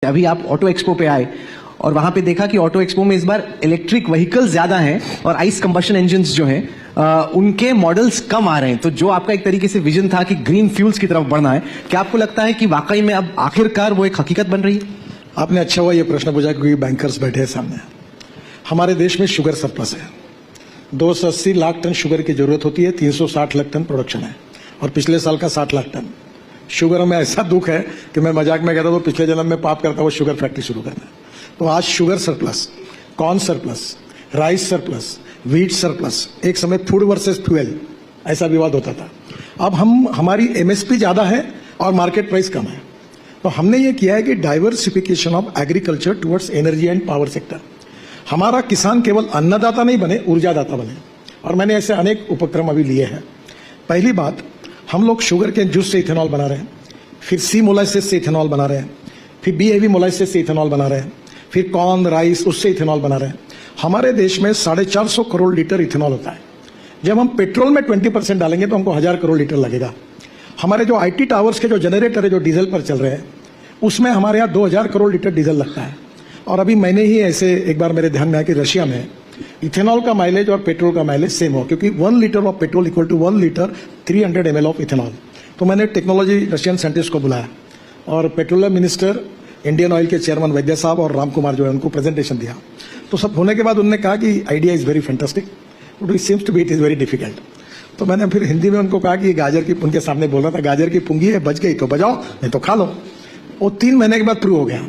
अभी आप auto expo पे आए और वहां पे देखा कि ऑटो एक्सपो में इस बार इलेक्ट्रिक व्हीकल ज्यादा हैं और आइस कंबशन इंजन्स जो हैं उनके मॉडल्स कम आ रहे हैं। तो जो आपका एक तरीके से विजन था कि ग्रीन फ्यूल्स की तरफ बढ़ना है, क्या आपको लगता है कि वाकई में अब आखिरकार वो एक हकीकत बन रही है? आपने अच्छा हुआ ये प्रश्न पूछा क्योंकि बैंकर्स बैठे हैं सामने। हमारे देश में शुगर सरप्लस है। 280 लाख टन शुगर की जरूरत होती है, 360 लाख टन प्रोडक्शन है और पिछले साल का 60 लाख टन। शुगर में ऐसा दुख है कि मैं मजाक में कहता हूँ पिछले जन्म में पाप करता हूँ शुगर फैक्ट्री शुरू करना। तो आज sugar surplus, corn surplus, rice surplus, wheat surplus, एक समय फूड वर्सेस फ्यूल ऐसा विवाद होता था। अब हमारी एमएसपी ज्यादा है और मार्केट प्राइस कम है। तो हमने ये किया है कि diversification of agriculture towards energy and power sector. हमारा किसान केवल अन्नदाता नहीं बने, ऊर्जादाता बने। और मैंने ऐसे अनेक उपक्रम अभी लिए हैं। पहली बात, हम लोग शुगर के जूस से इथेनॉल बना रहे हैं, फिर सी मोलाइसिस से इथेनॉल बना रहे हैं, फिर बी हेवी मोलाइसिस से इथेनॉल बना रहे हैं, फिर कॉर्न राइस उससे इथेनॉल बना रहे हैं। हमारे देश में 450 करोड़ लीटर इथेनॉल होता है। जब हम पेट्रोल में 20% डालेंगे तो हमको 1000 करोड़ लीटर लगेगा। हमारे जो आईटी टावर्स के जो जनरेटर है जो डीजल पर चल रहे हैं उसमें हमारे यहाँ 2000 करोड़ लीटर डीजल लगता है। और अभी मैंने ही ऐसे एक बार मेरे ध्यान में आया कि रशिया में इथेनॉल का माइलेज और पेट्रोल का माइलेज सेम हो, क्योंकि 1 litre of petrol equal to 1 litre 300 ml of ethanol. तो मैंने टेक्नोलॉजी रशियन साइंटिस्ट को बुलाया और पेट्रोलियम मिनिस्टर, इंडियन ऑयल के चेयरमैन वैद्य साहब और राम कुमार जो है उनको प्रेजेंटेशन दिया। तो सब होने के बाद उन्होंने कहा कि idea is very fantastic but it seems to be it is very difficult. तो मैंने फिर हिंदी में उनको कहा कि गाजर की, उनके सामने बोल रहा था, गाजर की पुंगी है, बच गई तो बजाओ नहीं तो खा लो। वो 3 महीने के बाद प्रूव हो गया।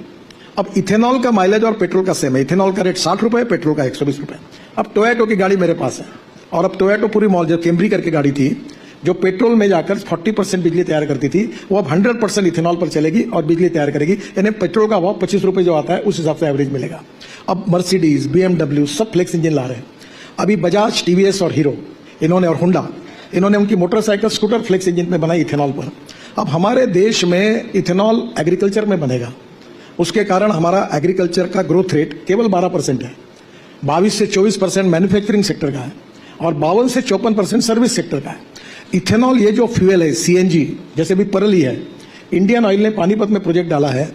अब इथेनॉल का माइलेज और पेट्रोल का सेम है। इथेनॉल का रेट 60 रुपए, पेट्रोल का 120 रुपए। अब टोयोटो की गाड़ी मेरे पास है और अब टोयोटो पूरी मॉल, जो कैमरी करके गाड़ी थी जो पेट्रोल में जाकर 40% बिजली तैयार करती थी, वो अब 100% इथेनॉल पर चलेगी और बिजली तैयार करेगी। यानी पेट्रोल का भाव 25 रुपए जो आता है उस हिसाब से एवरेज मिलेगा। अब मर्सिडीज, BMW सब फ्लेक्स इंजन ला रहे हैं। अभी बजाज, टीवीएस और हीरो इन्होंने, और होंडा, इन्होंने उनकी मोटरसाइकिल, स्कूटर फ्लेक्स इंजन में बनाई इथेनॉल पर। अब हमारे देश में इथेनॉल एग्रीकल्चर में बनेगा, उसके कारण हमारा एग्रीकल्चर का ग्रोथ रेट केवल 12% है। 22 से 24% मैन्युफैक्चरिंग सेक्टर का है और 52 से 54% सर्विस सेक्टर का है। इथेनॉल ये जो फ्यूल है, सीएनजी, जैसे भी परली है, इंडियन ऑयल ने पानीपत में प्रोजेक्ट डाला है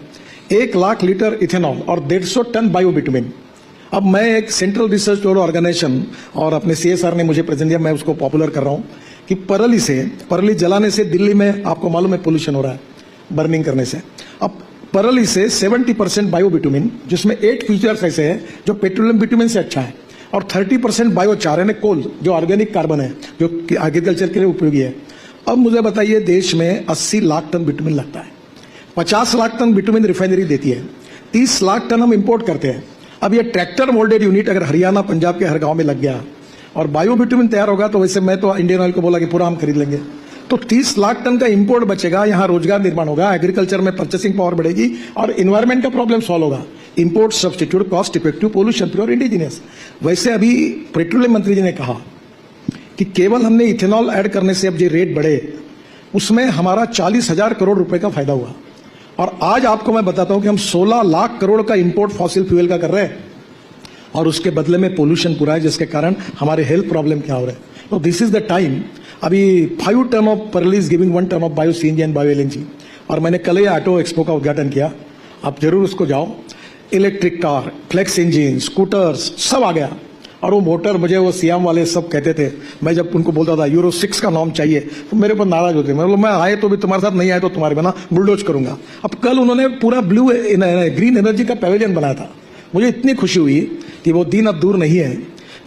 1 लाख लीटर इथेनॉल और 150 टन बायोबिटुमिन। अब मैं एक सेंट्रल रिसर्च ऑर्गेनाइजेशन और अपने CSR ने मुझे प्रेजेंट दिया, मैं उसको पॉपुलर कर रहा हूं कि परली जलाने से दिल्ली में आपको मालूम है पोल्यूशन हो रहा है बर्निंग करने से। अब परली से 70% बायोबिटुमिन, जिसमें 8 फीचर्स ऐसे हैं जो पेट्रोलियम बिटुमिन से अच्छा है, और 30% बायोचार यानी कोल जो ऑर्गेनिक कार्बन है जो एग्रीकल्चर के लिए उपयोगी है। अब मुझे बताइए, देश में 80 लाख टन बिटुमिन लगता है, 50 लाख टन बिटुमिन रिफाइनरी देती है, 30 लाख टन हम इंपोर्ट करते हैं। अब ये ट्रैक्टर मोल्डेड यूनिट अगर हरियाणा, पंजाब के हर गांव में लग गया और बायो बिटुमिन तैयार होगा तो वैसे मैं तो इंडियन ऑयल को बोला कि पूरा हम खरीद लेंगे। तो 30 लाख टन का इंपोर्ट बचेगा, यहां रोजगार निर्माण होगा, एग्रीकल्चर में परचेसिंग पावर बढ़ेगी और इन्वायरमेंट का प्रॉब्लम सॉल्व होगा। Import substitute, cost effective, pollution free और इंडिजिनियस। वैसे अभी पेट्रोलियम मंत्री जी ने कहा कि केवल हमने इथेनॉल ऐड करने से अब जो रेट बढ़े उसमें हमारा 40,000 करोड़ रुपए का फायदा हुआ। और आज आपको मैं बताता हूं कि हम 16 लाख करोड़ का इंपोर्ट फॉसिल फ्यूल का कर रहे हैं और उसके बदले में पोल्यूशन पूरा है, जिसके कारण हमारे हेल्थ प्रॉब्लम क्या हो रहे हैं। तो दिस इज द टाइम। अभी 5 टन ऑफ परली is giving 1 tonne of bio CNG and bio LNG. और मैंने कल ही ऑटो एक्सपो का उद्घाटन किया, आप जरूर उसको जाओ। Electric car, flex engine, scooters सब आ गया। और वो मोटर, मुझे वो सियाम वाले सब कहते थे, मैं जब उनको बोलता था यूरो 6 का नॉर्म चाहिए तो मेरे पर नाराज होते। मैं आए तो भी तुम्हारे साथ, नहीं आए तो तुम्हारे बना बुलडोज करूंगा। अब कल उन्होंने पूरा ब्लू ग्रीन एनर्जी का पैवेलियन बनाया था। मुझे इतनी खुशी हुई कि वो दिन अब दूर नहीं है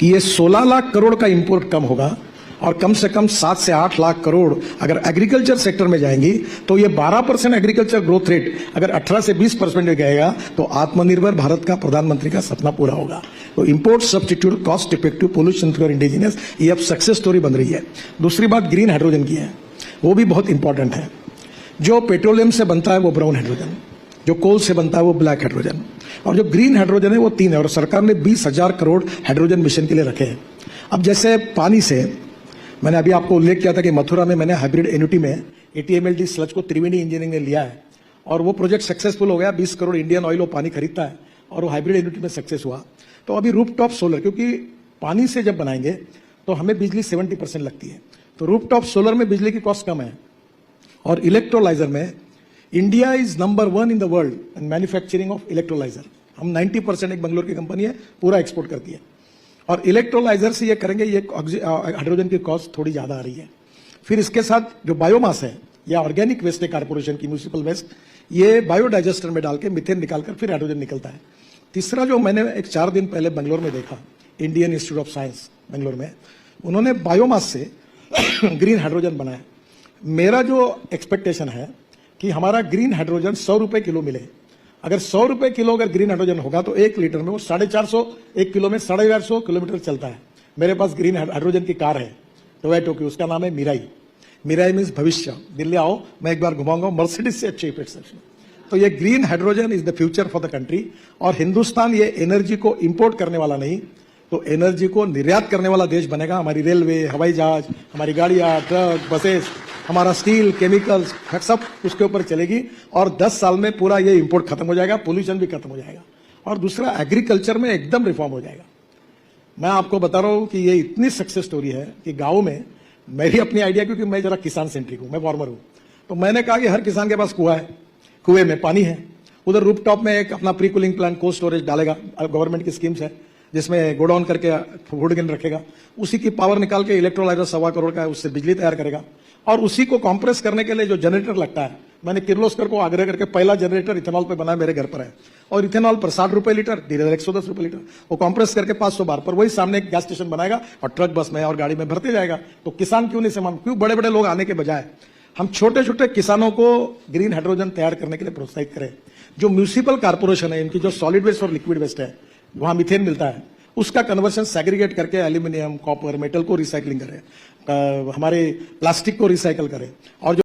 कि ये 16 लाख करोड़ का इंपोर्ट कम होगा और कम से कम 7 से 8 लाख करोड़ अगर एग्रीकल्चर सेक्टर में जाएंगी तो ये 12% एग्रीकल्चर ग्रोथ रेट अगर 18 से 20% में गएगा तो आत्मनिर्भर भारत का प्रधानमंत्री का सपना पूरा होगा। तो import substitute, cost effective, pollution free और इंडिजिनियस, ये अब सक्सेस स्टोरी बन रही है। दूसरी बात ग्रीन हाइड्रोजन की है, वो भी बहुत इंपॉर्टेंट है। जो पेट्रोलियम से बनता है वो ब्राउन हाइड्रोजन, जो कोल से बनता है वो ब्लैक हाइड्रोजन, और जो ग्रीन हाइड्रोजन है वो 3 है। और सरकार ने 20,000 करोड़ हाइड्रोजन मिशन के लिए रखे हैं। अब जैसे पानी से, मैंने अभी आपको उल्लेख किया था कि मथुरा में मैंने हाइब्रिड एन्युटी में ATMLD स्लज को त्रिवेणी इंजीनियरिंग ने लिया है और वो प्रोजेक्ट सक्सेसफुल हो गया। 20 करोड़ इंडियन ऑयल वो पानी खरीदता है और वो हाइब्रिड एन्युटी में सक्सेस हुआ। तो अभी रूफटॉप सोलर, क्योंकि पानी से जब बनाएंगे तो हमें बिजली 70% लगती है, तो रूफटॉप सोलर में बिजली की कॉस्ट कम है। और इलेक्ट्रोलाइजर में India is number 1 in the world in manufacturing of electrolyser. हम 90% एक बंगलोर की कंपनी है, पूरा एक्सपोर्ट करती है। और इलेक्ट्रोलाइजर से ये करेंगे, ये हाइड्रोजन की कॉस्ट थोड़ी ज्यादा आ रही है। फिर इसके साथ जो बायोमास है या ऑर्गेनिक वेस्ट है कारपोरेशन की, म्यूनिसिपल वेस्ट, ये बायोडाइजेस्टर में डाल के मीथेन निकालकर फिर हाइड्रोजन निकलता है। तीसरा जो मैंने एक 4 दिन पहले बेंगलोर में देखा, Indian institute of science Bangalore में, उन्होंने बायोमास से ग्रीन हाइड्रोजन बनाया। मेरा जो एक्सपेक्टेशन है कि हमारा ग्रीन हाइड्रोजन 100 रुपए किलो मिले। अगर 100 रुपए किलो अगर ग्रीन हाइड्रोजन होगा तो 1 लीटर में वो 450, 1 किलो में 450 किलोमीटर चलता है। मेरे पास ग्रीन हाइड्रोजन की कार है टोयोटा की, उसका नाम है मिराई। मिराई मीन्स भविष्य। दिल्ली आओ, मैं एक बार घुमाऊंगा, मर्सिडीज से अच्छी परसेप्शन। तो ये green hydrogen is the future for the country. और हिंदुस्तान ये एनर्जी को इंपोर्ट करने वाला नहीं, तो एनर्जी को निर्यात करने वाला देश बनेगा। हमारी रेलवे, हवाई जहाज, हमारी गाड़ियां, ट्रक, बसेस, हमारा स्टील, केमिकल्स, सब उसके ऊपर चलेगी। और 10 साल में पूरा ये इंपोर्ट खत्म हो जाएगा, पोल्यूशन भी खत्म हो जाएगा। और दूसरा, एग्रीकल्चर में एकदम रिफॉर्म हो जाएगा। मैं आपको बता रहा हूं कि ये इतनी सक्सेस स्टोरी है कि गांव में, मेरी अपनी आइडिया, क्योंकि मैं जरा किसान सेंट्रिक हूं, मैं फार्मर हूं, तो मैंने कहा कि हर किसान के पास कुआं है, कुएं में पानी है, उधर रूफटॉप में एक अपना pre cooling plant, cold storage डालेगा। गवर्नमेंट की स्कीम्स है जिसमें गोडाउन करके फूड गिन रखेगा, उसी की पावर निकाल के इलेक्ट्रोलाइजर 1.25 करोड़ का है, उससे बिजली तैयार करेगा। और उसी को कंप्रेस करने के लिए जो जनरेटर लगता है, मैंने किर्लोस्कर को आग्रह करके पहला जनरेटर इथेनॉल पे बना, मेरे घर पर है। और इथेनॉल पर 60 रुपए लीटर, डीजल 110 रुपए लीटर, वो कंप्रेस करके 500 बार पर वही सामने एक गैस स्टेशन बनाएगा और ट्रक, बस में और गाड़ी में भरते जाएगा। तो किसान क्यों नहीं सम्मान, क्यों बड़े बड़े लोग आने के बजाय हम छोटे छोटे किसानों को ग्रीन हाइड्रोजन तैयार करने के लिए प्रोत्साहित करें। जो म्यूनिसिपल कारपोरेशन है, इनकी जो सॉलिड वेस्ट और लिक्विड वेस्ट है, वहां मीथेन मिलता है, उसका कन्वर्शन सेग्रीगेट करके एल्यूमिनियम, कॉपर, मेटल को रिसाइकलिंग करें, हमारे प्लास्टिक को रिसाइकल करें। और